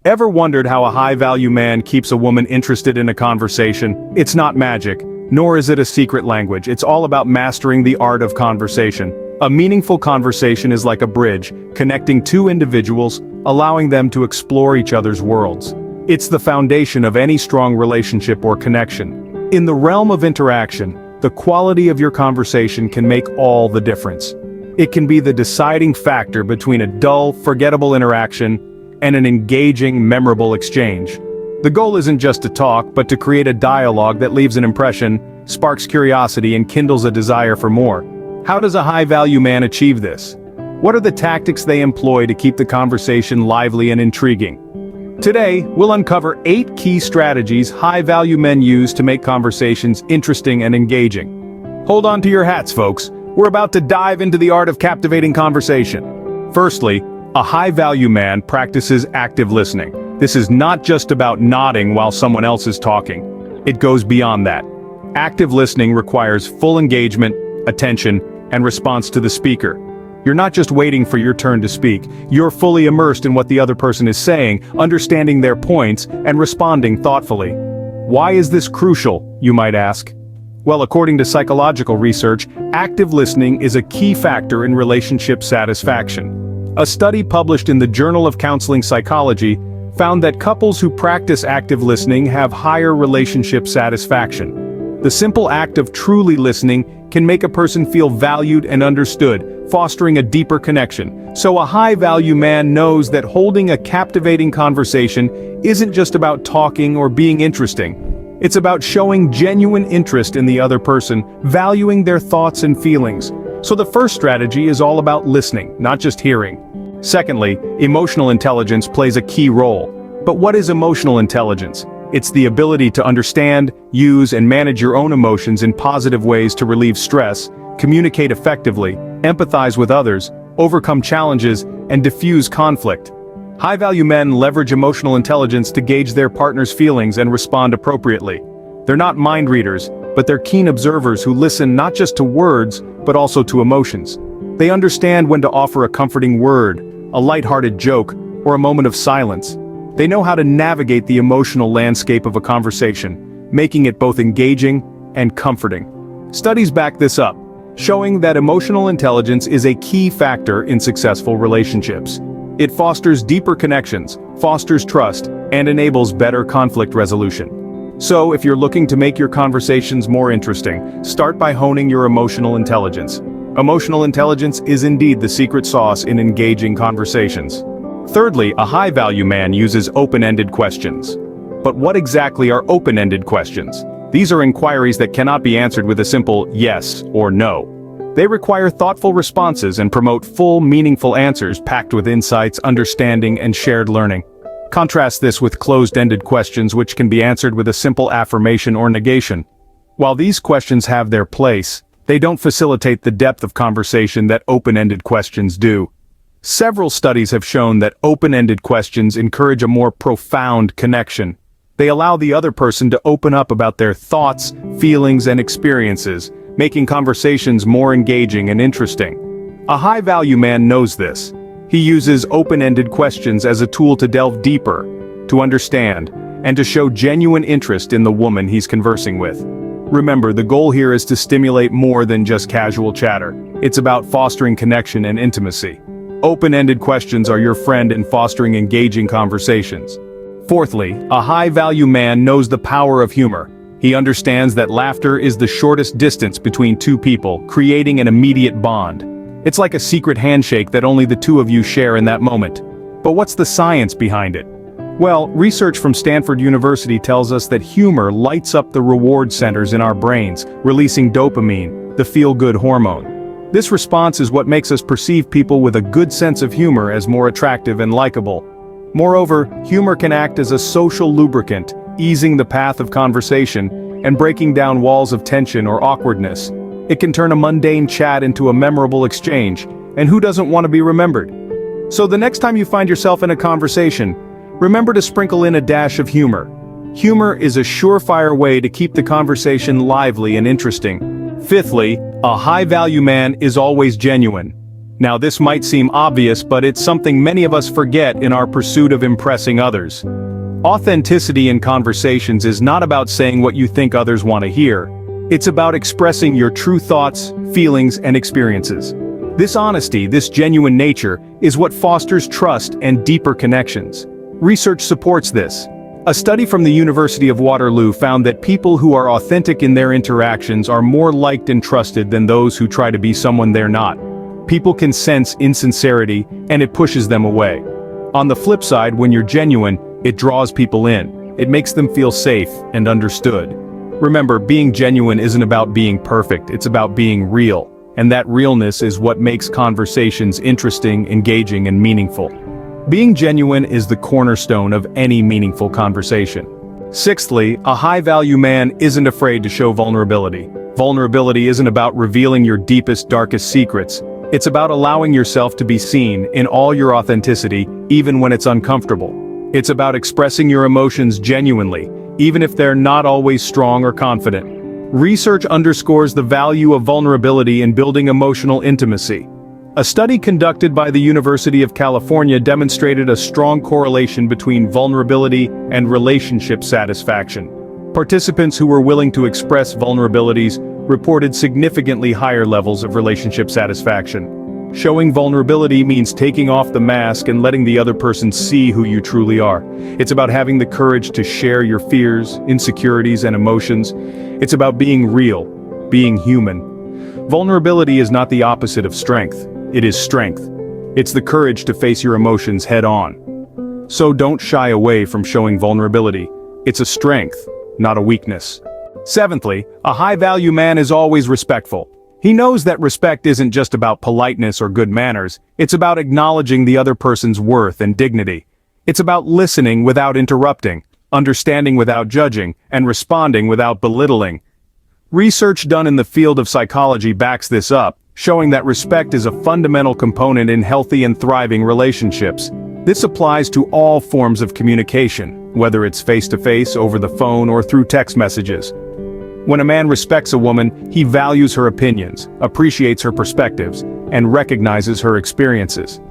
Ever wondered how a high-value man keeps a woman interested in a conversation? It's not magic, nor is it a secret language. It's all about mastering the art of conversation. A meaningful conversation is like a bridge, connecting two individuals, allowing them to explore each other's worlds. It's the foundation of any strong relationship or connection. In the realm of interaction, the quality of your conversation can make all the difference. It can be the deciding factor between a dull, forgettable interaction and an engaging, memorable exchange. The goal isn't just to talk, but to create a dialogue that leaves an impression, sparks curiosity, and kindles a desire for more. How does a high-value man achieve this? What are the tactics they employ to keep the conversation lively and intriguing? Today, we'll uncover 8 key strategies high-value men use to make conversations interesting and engaging. Hold on to your hats, folks. We're about to dive into the art of captivating conversation. Firstly, a high-value man practices active listening. This is not just about nodding while someone else is talking. It goes beyond that. Active listening requires full engagement, attention, and response to the speaker. You're not just waiting for your turn to speak, you're fully immersed in what the other person is saying, understanding their points, and responding thoughtfully. Why is this crucial, you might ask? Well, according to psychological research, active listening is a key factor in relationship satisfaction. A study published in the Journal of Counseling Psychology found that couples who practice active listening have higher relationship satisfaction. The simple act of truly listening can make a person feel valued and understood, fostering a deeper connection. So a high-value man knows that holding a captivating conversation isn't just about talking or being interesting. It's about showing genuine interest in the other person, valuing their thoughts and feelings. So the first strategy is all about listening, not just hearing. Secondly, emotional intelligence plays a key role. But what is emotional intelligence? It's the ability to understand, use, and manage your own emotions in positive ways to relieve stress, communicate effectively, empathize with others, overcome challenges, and diffuse conflict. High-value men leverage emotional intelligence to gauge their partner's feelings and respond appropriately. They're not mind readers, but they're keen observers who listen not just to words, but also to emotions. They understand when to offer a comforting word, a lighthearted joke, or a moment of silence. They know how to navigate the emotional landscape of a conversation, making it both engaging and comforting. Studies back this up, showing that emotional intelligence is a key factor in successful relationships. It fosters deeper connections, fosters trust, and enables better conflict resolution. So, if you're looking to make your conversations more interesting, start by honing your emotional intelligence. Emotional intelligence is indeed the secret sauce in engaging conversations. Thirdly, a high-value man uses open-ended questions. But what exactly are open-ended questions? These are inquiries that cannot be answered with a simple yes or no. They require thoughtful responses and promote full, meaningful answers packed with insights, understanding, and shared learning. Contrast this with closed-ended questions which can be answered with a simple affirmation or negation. While these questions have their place, they don't facilitate the depth of conversation that open-ended questions do. Several studies have shown that open-ended questions encourage a more profound connection. They allow the other person to open up about their thoughts, feelings, and experiences, making conversations more engaging and interesting. A high-value man knows this. He uses open-ended questions as a tool to delve deeper, to understand, and to show genuine interest in the woman he's conversing with. Remember, the goal here is to stimulate more than just casual chatter. It's about fostering connection and intimacy. Open-ended questions are your friend in fostering engaging conversations. Fourthly, a high-value man knows the power of humor. He understands that laughter is the shortest distance between two people, creating an immediate bond. It's like a secret handshake that only the two of you share in that moment. But what's the science behind it? Well, research from Stanford University tells us that humor lights up the reward centers in our brains, releasing dopamine, the feel-good hormone. This response is what makes us perceive people with a good sense of humor as more attractive and likable. Moreover, humor can act as a social lubricant, easing the path of conversation and breaking down walls of tension or awkwardness. It can turn a mundane chat into a memorable exchange, and who doesn't want to be remembered? So the next time you find yourself in a conversation, remember to sprinkle in a dash of humor. Humor is a surefire way to keep the conversation lively and interesting. Fifthly, a high-value man is always genuine. Now this might seem obvious, but it's something many of us forget in our pursuit of impressing others. Authenticity in conversations is not about saying what you think others want to hear. It's about expressing your true thoughts, feelings, and experiences. This honesty, this genuine nature, is what fosters trust and deeper connections. Research supports this. A study from the University of Waterloo found that people who are authentic in their interactions are more liked and trusted than those who try to be someone they're not. People can sense insincerity, and it pushes them away. On the flip side, when you're genuine, it draws people in. It makes them feel safe and understood. Remember, being genuine isn't about being perfect, it's about being real. And that realness is what makes conversations interesting, engaging, and meaningful. Being genuine is the cornerstone of any meaningful conversation. Sixthly, a high-value man isn't afraid to show vulnerability. Vulnerability isn't about revealing your deepest, darkest secrets. It's about allowing yourself to be seen in all your authenticity, even when it's uncomfortable. It's about expressing your emotions genuinely, even if they're not always strong or confident. Research underscores the value of vulnerability in building emotional intimacy. A study conducted by the University of California demonstrated a strong correlation between vulnerability and relationship satisfaction. Participants who were willing to express vulnerabilities reported significantly higher levels of relationship satisfaction. Showing vulnerability means taking off the mask and letting the other person see who you truly are. It's about having the courage to share your fears, insecurities, and emotions. It's about being real, being human. Vulnerability is not the opposite of strength. It is strength. It's the courage to face your emotions head-on. So don't shy away from showing vulnerability. It's a strength, not a weakness. Seventhly, a high-value man is always respectful. He knows that respect isn't just about politeness or good manners, it's about acknowledging the other person's worth and dignity. It's about listening without interrupting, understanding without judging, and responding without belittling. Research done in the field of psychology backs this up, showing that respect is a fundamental component in healthy and thriving relationships. This applies to all forms of communication, whether it's face-to-face, over the phone, or through text messages. When a man respects a woman, he values her opinions, appreciates her perspectives, and recognizes her experiences.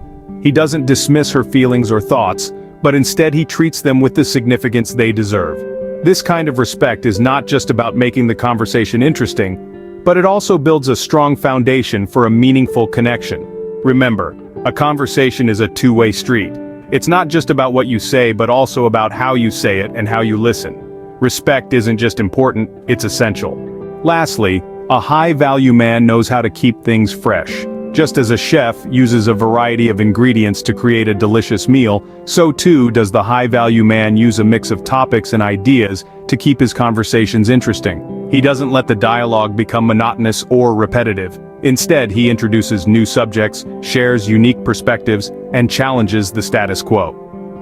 He doesn't dismiss her feelings or thoughts, but instead he treats them with the significance they deserve. This kind of respect is not just about making the conversation interesting, but it also builds a strong foundation for a meaningful connection. Remember, a conversation is a two-way street. It's not just about what you say, but also about how you say it and how you listen. Respect isn't just important, it's essential. Lastly, a high-value man knows how to keep things fresh. Just as a chef uses a variety of ingredients to create a delicious meal, so too does the high-value man use a mix of topics and ideas to keep his conversations interesting. He doesn't let the dialogue become monotonous or repetitive. Instead, he introduces new subjects, shares unique perspectives, and challenges the status quo.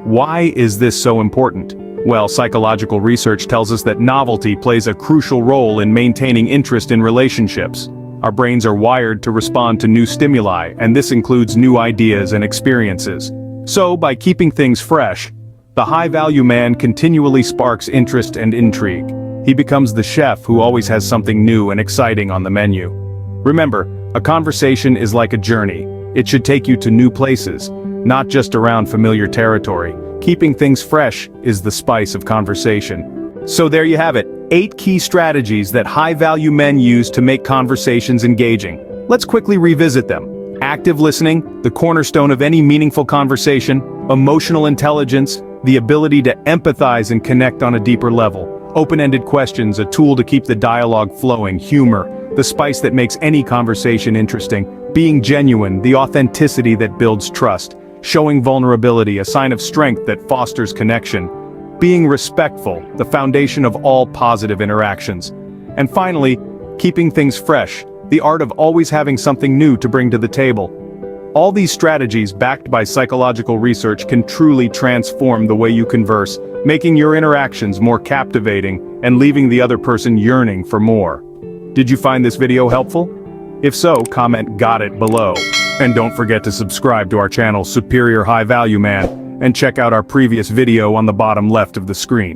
Why is this so important? Well, psychological research tells us that novelty plays a crucial role in maintaining interest in relationships. Our brains are wired to respond to new stimuli, and this includes new ideas and experiences. So, by keeping things fresh, the high-value man continually sparks interest and intrigue. He becomes the chef who always has something new and exciting on the menu. Remember, a conversation is like a journey. It should take you to new places, not just around familiar territory. Keeping things fresh is the spice of conversation. So there you have it, 8 key strategies that high-value men use to make conversations engaging. Let's quickly revisit them. Active listening, the cornerstone of any meaningful conversation. Emotional intelligence, the ability to empathize and connect on a deeper level. Open-ended questions, a tool to keep the dialogue flowing. Humor, the spice that makes any conversation interesting. Being genuine, the authenticity that builds trust. Showing vulnerability, a sign of strength that fosters connection. Being respectful, the foundation of all positive interactions. And finally, keeping things fresh, the art of always having something new to bring to the table. All these strategies, backed by psychological research, can truly transform the way you converse, making your interactions more captivating and leaving the other person yearning for more. Did you find this video helpful? If so, comment "Got it" below. And don't forget to subscribe to our channel Superior High Value Man, and check out our previous video on the bottom left of the screen.